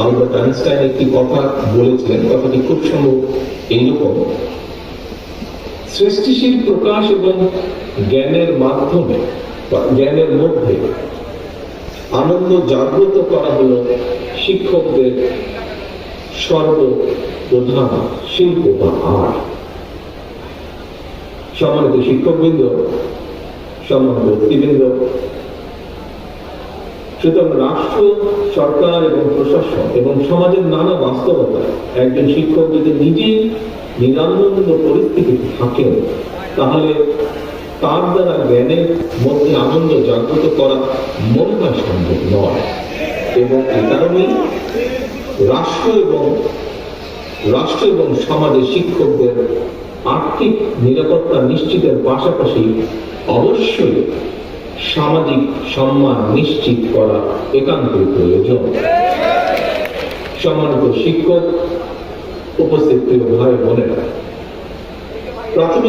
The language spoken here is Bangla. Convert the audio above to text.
আলবার্ট আইনস্টাইন একটি কথা বলেছিলেন, কথাটি খুব সম্ভব এইরকম: সৃষ্টিশীল প্রকাশ এবং জ্ঞানের মাধ্যমে বা জ্ঞানের মধ্যে আনন্দ জাগ্রত করা হলো শিক্ষকদের সর্বপ্রধান শিল্প বা আর্ট। সম্মানিত শিক্ষকবৃন্দ, সম্মানিত ব্যক্তিবৃন্দ, সুতরাং রাষ্ট্র, সরকার এবং প্রশাসন এবং সমাজের নানা বাস্তবতায় একজন শিক্ষক যদি নিজেই নিরানন্দ পরিস্থিতিতে থাকেন, তাহলে তার দ্বারা জ্ঞানের মধ্যে আনন্দ জাগ্রত করা মনে হয় সম্ভব নয়। এবং এই কারণেই রাষ্ট্র এবং সমাজের শিক্ষকদের আর্থিক নিরাপত্তা নিশ্চিতের পাশাপাশি অবশ্যই সামাজিক সম্মান নিশ্চিত করা একান্তই প্রয়োজন। সম্মানিত শিক্ষক, উপস্থিত প্রিয় ভাই বোনেরা, প্রাথমিক